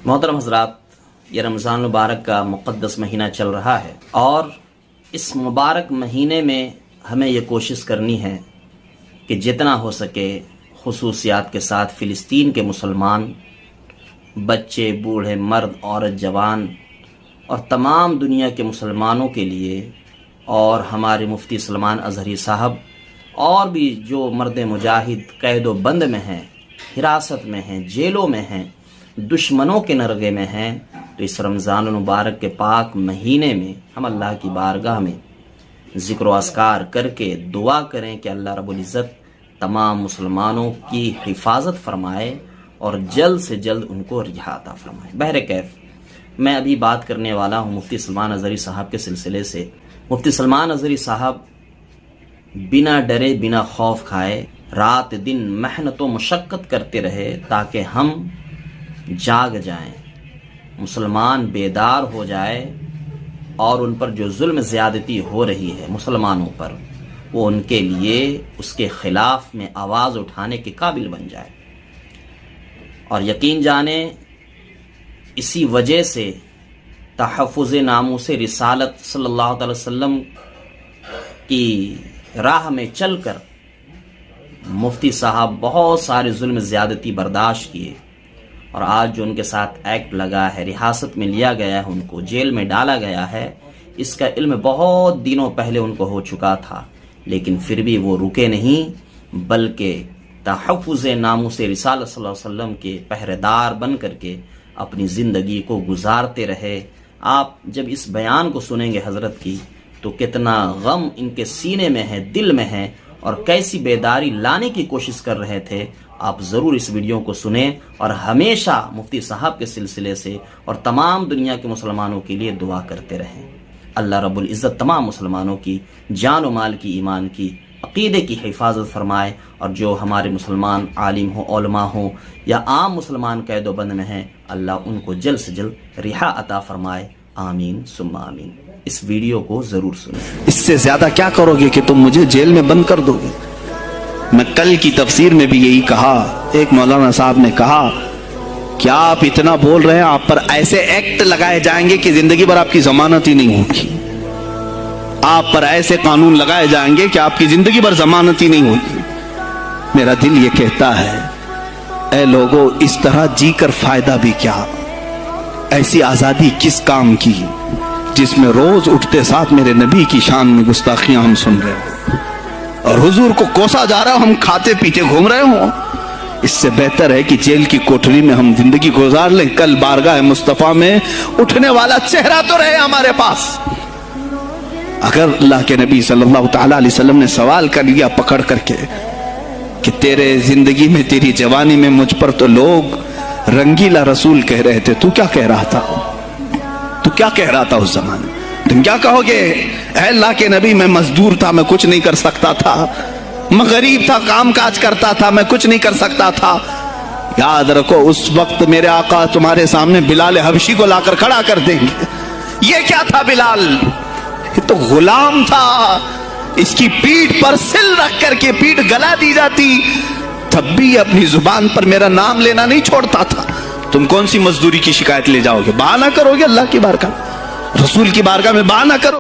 محترم حضرات، یہ رمضان المبارک کا مقدس مہینہ چل رہا ہے اور اس مبارک مہینے میں ہمیں یہ کوشش کرنی ہے کہ جتنا ہو سکے خصوصیات کے ساتھ فلسطین کے مسلمان بچے، بوڑھے، مرد، عورت، جوان اور تمام دنیا کے مسلمانوں کے لیے، اور ہمارے مفتی سلمان اظہری صاحب اور بھی جو مرد مجاہد قید و بند میں ہیں، حراست میں ہیں، جیلوں میں ہیں، دشمنوں کے نرغے میں ہیں، تو اس رمضان المبارک کے پاک مہینے میں ہم اللہ کی بارگاہ میں ذکر و اذکار کر کے دعا کریں کہ اللہ رب العزت تمام مسلمانوں کی حفاظت فرمائے اور جلد سے جلد ان کو رہا عطا فرمائے۔ بہرکیف میں ابھی بات کرنے والا ہوں مفتی سلمان اظہری صاحب کے سلسلے سے۔ مفتی سلمان اظہری صاحب بنا ڈرے بنا خوف کھائے رات دن محنت و مشقت کرتے رہے تاکہ ہم جاگ جائیں، مسلمان بیدار ہو جائے اور ان پر جو ظلم زیادتی ہو رہی ہے مسلمانوں پر، وہ ان کے لیے اس کے خلاف میں آواز اٹھانے کے قابل بن جائے۔ اور یقین جانیں اسی وجہ سے تحفظ ناموس رسالت صلی اللہ علیہ وسلم کی راہ میں چل کر مفتی صاحب بہت سارے ظلم زیادتی برداشت کیے، اور آج جو ان کے ساتھ ایکٹ لگا ہے، ریاست میں لیا گیا ہے، ان کو جیل میں ڈالا گیا ہے، اس کا علم بہت دنوں پہلے ان کو ہو چکا تھا، لیکن پھر بھی وہ رکے نہیں، بلکہ تحفظ ناموس رسالت صلی اللہ علیہ وسلم کے پہرے دار بن کر کے اپنی زندگی کو گزارتے رہے۔ آپ جب اس بیان کو سنیں گے حضرت کی تو کتنا غم ان کے سینے میں ہے، دل میں ہے، اور کیسی بیداری لانے کی کوشش کر رہے تھے۔ آپ ضرور اس ویڈیو کو سنیں اور ہمیشہ مفتی صاحب کے سلسلے سے اور تمام دنیا کے مسلمانوں کے لیے دعا کرتے رہیں۔ اللہ رب العزت تمام مسلمانوں کی جان و مال کی، ایمان کی، عقیدے کی حفاظت فرمائے، اور جو ہمارے مسلمان عالم ہوں، علماء ہوں یا عام مسلمان قید و بند میں ہیں، اللہ ان کو جلد سے جلد رہا عطا فرمائے۔ آمین ثم آمین۔ اس ویڈیو کو ضرور سنیں۔ اس سے زیادہ کیا کرو گے کہ تم مجھے جیل میں بند کر دو گے؟ میں کل کی تفسیر میں بھی یہی کہا، ایک مولانا صاحب نے کہا کیا آپ اتنا بول رہے ہیں، آپ پر ایسے ایکٹ لگائے جائیں گے کہ زندگی بھر آپ کی ضمانت ہی نہیں ہوگی، آپ پر ایسے قانون لگائے جائیں گے کہ آپ کی زندگی بھر ضمانت ہی نہیں ہوگی۔ میرا دل یہ کہتا ہے اے لوگو، اس طرح جی کر فائدہ بھی کیا؟ ایسی آزادی کس کام کی جس میں روز اٹھتے ساتھ میرے نبی کی شان میں گستاخیاں ہم سن رہے ہوں اور حضور کو کوسا جا رہا ہو، ہم کھاتے پیتے گھوم رہے ہوں؟ اس سے بہتر ہے کہ جیل کی کوٹری میں ہم زندگی گزار لیں، کل بارگاہ مصطفیٰ میں اٹھنے والا چہرہ تو رہے ہمارے پاس۔ اگر اللہ کے نبی صلی اللہ تعالی علیہ وسلم نے سوال کر لیا پکڑ کر کے کہ تیرے زندگی میں، تیری جوانی میں مجھ پر تو لوگ رنگیلا رسول کہہ رہے تھے، تو کیا کہہ رہا تھا؟ تو کیا کہہ رہا تھا اس زمانے؟ تم کیا کہو گے؟ اے اللہ کے نبی، میں مزدور تھا، میں کچھ نہیں کر سکتا تھا، میں غریب تھا، کام کاج کرتا تھا، میں کچھ نہیں کر سکتا تھا۔ یاد رکھو اس وقت میرے آقا تمہارے سامنے بلال حبشی کو لا کر کھڑا کر دیں گے۔ یہ کیا تھا بلال؟ یہ تو غلام تھا، اس کی پیٹھ پر سل رکھ کر کے پیٹھ گلا دی جاتی، تب بھی اپنی زبان پر میرا نام لینا نہیں چھوڑتا تھا۔ تم کون سی مزدوری کی شکایت لے جاؤ گے؟ بہانہ کرو گے اللہ کی بارگاہ، رسول کی بارگاہ میں بہانہ کرو۔